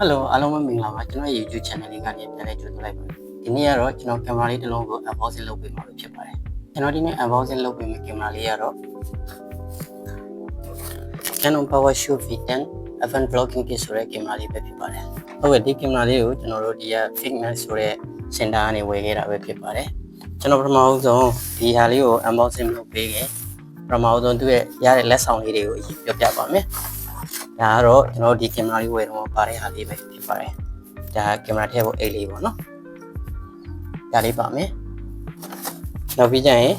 Hello အားလုံးပဲမင်္ဂလာပါကျွန်တော်ရဲ့ YouTube channel လေးကနေပြန်လည်ကြိုဆိုလိုက်ပါတယ်ဒီနေ့ကတော့ကျွန်တော်ကင်မရာလေးတစ်လုံးကို unboxing လုပ်ပေးမှာဖြစ်ပါတယ်ကျွန်တော်ဒီနေ့ unboxing လုပ်ပေးမယ့်ကင်မရာလေးကတော့ Canon PowerShot V10 F1 Vlogging Kit ဆိုတဲ့ကင်မရာလေးပဲဖြစ်ပါတယ်ဟုတ်ကဲ့ဒီကင်မရာလေးကိုကျွန်တော်တို့ဒီက Fitness ဆိုတဲ့ center ကနေဝယ်ခဲ့တာပဲဖြစ်ပါတယ်ကျွန်တော်ပထမဆုံးဒီဟာလေးကို unboxing လုပ်ပေးခဲ့ပထမဆုံးသူ့ရဲ့ရတဲ့လက်ဆောင်လေးတွေကိုအရင်ပြောပြပါမယ်ဒါကတော့ကျွန်တော်ဒီကင်မရာလေးဝယ်တော့ပါတဲ့ဟာလေးပဲဖြစ်ပါတယ်ဒါကင်မရာထည့်ဖို့အိတ်လေးပေါ့နော်ဒါလေးပါမယ်နောက်ပြီးကျရင်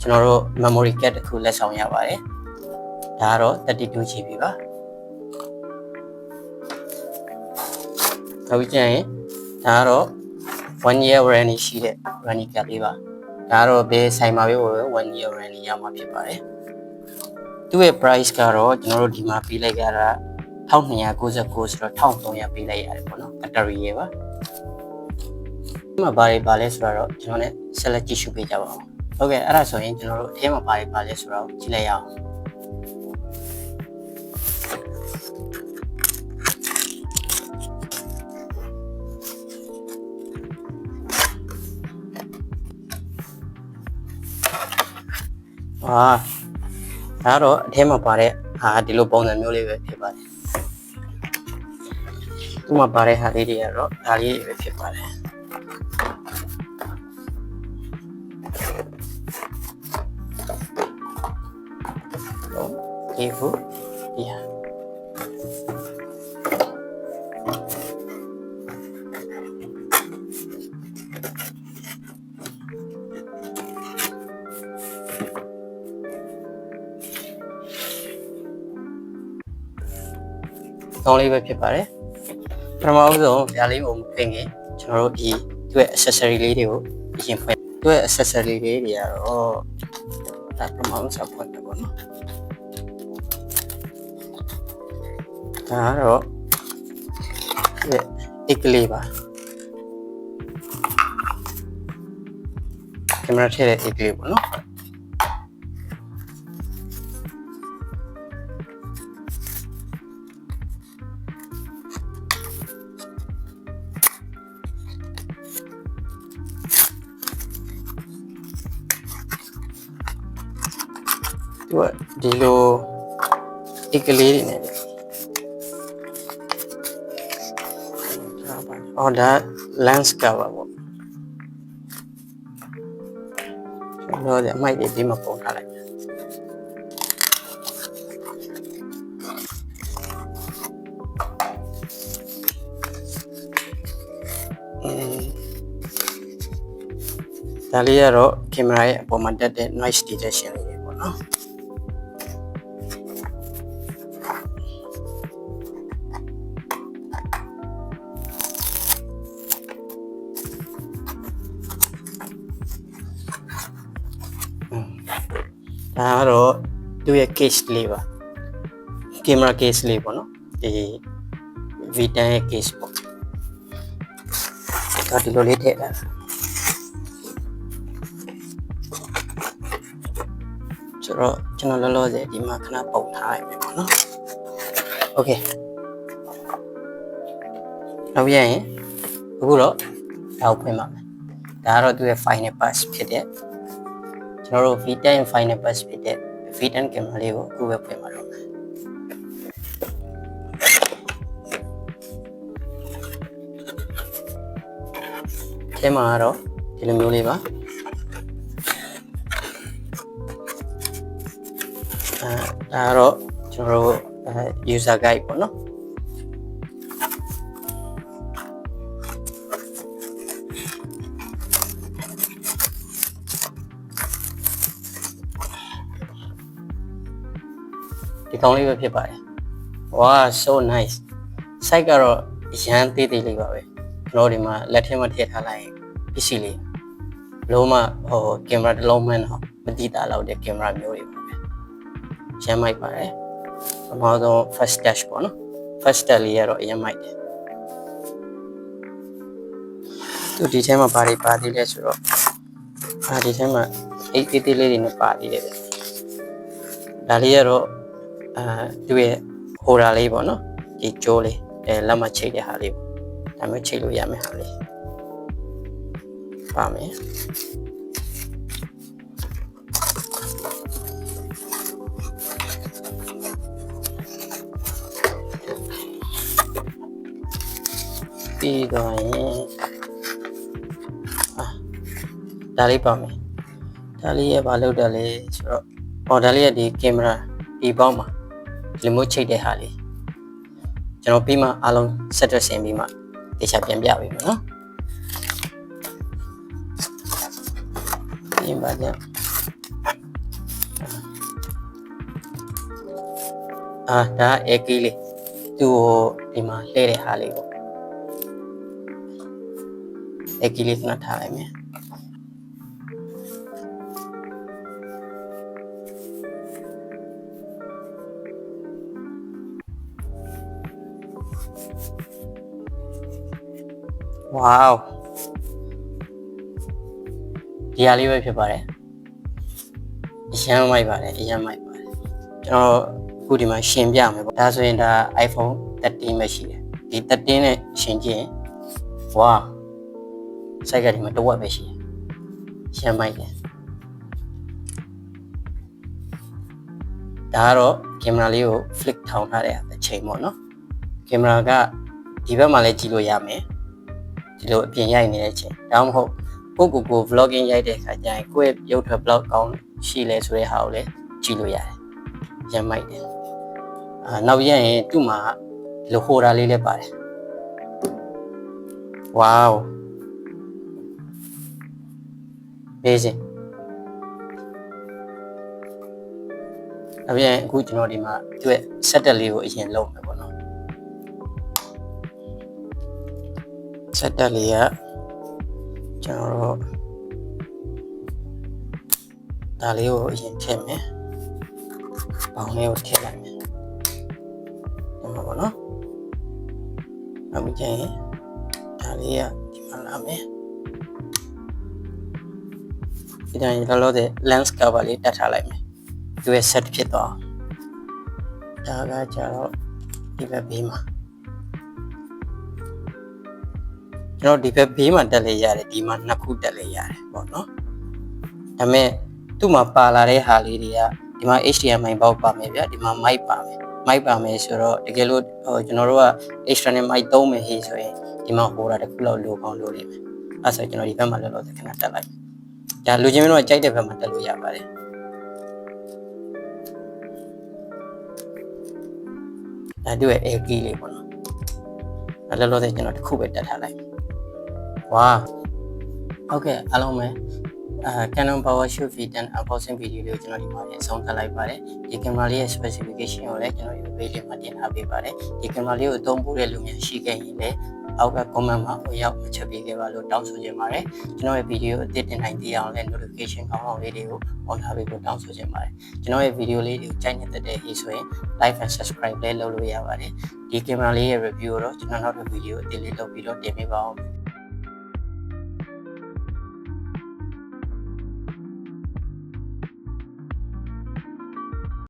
ကျွန်တော်တို့ memory card တစ်ခုလက်ဆောင်ရပါတယ်ဒါကတော့ 32GB ပါနောက်ပြီးကျရင်ဒါကတော့1 year warranty ရှိတဲ့ warranty card လေးပါဒါကတော့ဘယ်ဆိုင်မှာပဲ1 year warranty ရမှာဖြစ်ပါတယ်သူ့ရဲ့ price ကတော့ကျွန်တော်တို့ဒီမှာပေးလိုက်ရတာ1299ဆိုတော့1300ပေးလိုက်ရတယ်ပေါ့နော်ဘက်တရီရပါဒီမှာဘာလဲဆိုတော့ကျွန်တော် ਨੇ ဆက်လက်ကြည့်ရှုပေးကြပါဦးဟုတ်ကဲ့အဲ့ဒါဆိုရင်ကျွန်တော်တို့အထဲမှာဘာလဲဆိုတော့ကြည့်လိုက်ရအောင်ဒါတော့အထဲမှာပါတဲ့ဟာဒီလိုပုံစံမျိုးလေးပဲဖြစ်ပါတယ်ဒီမှာပါတဲ့ဟာလေးတွေကတော့ဒါလေးတွေပဲဖြစ်ပါတယ်ဒီခုဒီဟာကောင်းလေးပဲဖြစ်ပါတယ်ပထမဆုံးဒါလေးကိုဖွင့်ခင်ကျွန်တော်တို့ဒီသူ့ရဲ့ accessory လေးတွေကိုအရင်ဖွင့်သူ့ရဲ့ accessory လေးတွေကတော့ဒါပထမဆုံးဖွင့်တယ်ပေါ့နော်ဒါတော့ဒီကလေးပါကင်မရာထည့်တဲ့ဒီကလေးပေါ့နော်ဒီလိုဒီကလေးတွေနဲ့ဒါ lens cover ပေါ့ကျွန်တော်ဒီအမိုက်တွေဒီမှာပုံထားလိုက်ဒါလေးကတော့ကင်မရာရဲ့အပေါ်မှာတက်တဲ့ noise detection လေးတွေပေါ့နော်ဒါကတော့သူ့ရဲ့ case လေးပါကင်မရာ case လေးပေါ့နော်ဒီ V10 ရဲ့ case ပေါ့ဒါဒီလိုလေးထည့်တာဆိုတော့ကျွန်တော်လောလောဆယ်ဒီမှာခဏပုံထားလိုက်မယ်ပေါ့နော်โอเคနောက်ပြန်ရင်အခုတော့ဒါကိုဖွင့်ပါမယ်ဒါကတော့သူ့ရဲ့ final pass ဖြစ်တဲ့ကျွန်တော်တို့ V10 final pass ဖြစ်တဲ့ V10 ကင်မရာလေးကိုအခုပဲဖွင့်ပါတော့မယ်ထဲမှာတော့ဒီလိုမျိုးလေးပါဒါတော့ကျွန်တော်တို့ user guide ပေါ့နော်ဒီကောင်းလေးပဲဖြစ်ပါတယ် wow so nice site ကတော့အရန်သေးသေးလေးပါပဲကျွန်တော်ဒီမှာလက်ထဲမှာထည့်ထားလိုက်ရင်ပစ္စည်းလေးလုံးဝကင်မရာတစ်လုံးမှန်းတော့မတိတာလောက်တဲ့ကင်မရာမျိုးတွေပါပဲရမ်းမိုက်ပါတယ်ပထမဆုံး first dash ပေါ့နော် first dash လေးကတော့အရမ်းမိုက်တယ်သူဒီထဲမှာပါသေးလဲဆိုတော့ဒီထဲမှာအိတ်သေးသေးလေးတွေနဲ့ပါသေးတယ်ဗျဒါလေးကတော့သူ့ရဲ့ဟိုရာလေးပေါ့နော်ဒီကျိုးလေး လက်မချိတ်တဲ့ဟာလေးဒါမျိုးချိတ်လို့ရမယ်ဟာလေးပါမယ်ပြီးတော့ရင်ဒါလေးပါမယ်ဒါလေးရဲ့ဘာလုပ်တယ်လဲဆိုတော့ဒါလေးရဲ့ဒီကင်မရာဒီပေါက်မှာရီမို့ချိတ်တဲ့ဟာလေးကျွန်တော်ပြီးမှအားလုံး set ဆင်ပြီးမှတခြားပြန်ပြပေးမယ်နော်ဒီမှာကြာဒါအေကီလေးသူ့ကိုဒီမှာလှည့်တဲ့ဟာလေးပေါ့အေကီလေးကထားလိုက်မယ်ဝေါဒီဟာလေးပဲဖြစ်ပါတယ်အရန်မိုက်ပါတယ်အရန်မိုက်ပါတယ်ကျွန်တော်အခုဒီမှာရှင်းပြမယ်ပေါ့ဒါဆိုရင်ဒါ iPhone 13ပဲရှိတယ်ဒီ13နဲ့ရှင်းကြည့်ရင်ဝါစိုက်ကဒီမှာတစ်ဝက်ပဲရှိတယ်ရှင်းမိုက်တယ်ဒါကတော့ကင်မရာလေးကို flick ထောင်ထားတဲ့အချိန်ပေါ့နော်ကင်မရာကဒီဘက်မှာလည်းကြည့်လို့ရမယ်ဒီလိုအပြင်ရိုက်နေတဲ့အချိန်ဒါမှမဟုတ်ကို vlogging ရိုက်တဲ့အခါကျရင်ကိုယ့်ရဲ့ရုပ်ထွက် vlog ကောင်းရှိလဲဆိုတဲ့ဟာကိုလည်းကြည့်လို့ရတယ်ရမ်းမိုက်တယ်နောက်ရရင်သူ့မှာဒီလိုဟိုတာလေးလည်းပါတယ်ဝေါ amazing အခုကျွန်တော်ဒီမှာသူ့ရဲ့ setup လေးကိုအရင်လုပ်မယ်ပေါ့နော်setup လေးကကျွန်တော်တို့ဒါလေးကိုအရင်ထည့်မယ်ပေါင်းလေးကိုထည့်လိုက်မယ်ဒီမှာပေါ့နော်နောက်ပြီးရင်ဒါလေးကဒီမှာလာမယ်ဒီတိုင်းလောလောဆယ် lens cover လေးတက်ထားလိုက်မယ်သူရဲ့ set ဖြစ်သွားဒါကကြတော့ဒီဘက်ဘေးမှာကျွန်တော်ဒီဘက်ဘေးမှာတက်လေရတယ်ဒီမှာနှစ်ခုတက်လေရတယ်ပေါ့နော်ဒါပေမဲ့သူ့မှာပါလာတဲ့ဟာလေးတွေကဒီမှာ HDMI ပေါက်ပါမယ်ဗျဒီမှာ mic ပါမယ် mic ပါမယ်ဆိုတော့တကယ်လို့ကျွန်တော်တို့က external mic သုံးမယ်ဟေးဆိုရင်ဒီမှာဟိုတာတစ်ခုလောက်လိုကောင်းလိုနေမယ်အဲ့ဆိုကျွန်တော်ဒီဘက်မှာလောလောဆယ်ခဏတက်လိုက်ဒါလူချင်းမင်းတို့ကကြိုက်တဲ့ဘက်မှာတက်လို့ရပါတယ်ဒါတို့ရဲ့ AG လေးပေါ့နော်အဲ့လောလောဆယ်ကျွန်တော်တစ်ခုပဲတက်ထားလိုက်ဝါဟုတ်ကဲ့အားလုံးပဲCanon PowerShot V10 unboxing video လေးကိုကျွန်တော်ဒီမှာအဆုံးသတ်လိုက်ပါတယ်ဒီကင်မရာလေးရဲ့ specification ကိုလည်းကျွန်တော်ဒီ video မှာတင်ထားပေးပါတယ်ဒီကင်မရာလေးကိုအသုံးပြုတဲ့လူများရှိခဲ့ရင်လည်းအောက်က comment မှာဝင်ရောက်မှချက်ပေးခဲ့ပါလို့တောင်းဆိုချင်ပါတယ်ကျွန်တော်ရဲ့ video အသစ်တင်နိုင်သေးအောင်လည်း notification ကောင်းအောင်လေးတွေကို on ထားပေးဖို့တောင်းဆိုချင်ပါတယ်ကျွန်တော်ရဲ့ video လေးတွေကိုကြိုက်နေတဲ့ဟေးဆိုရင် like and subscribe လေးလုပ်လို့ရပါတယ်ဒီကင်မရာလေးရဲ့ review ကိုတော့ကျွန်တော်နောက်တစ် video အသစ်လေးလုပ်ပြီးတော့တင်ပေးပါအောင်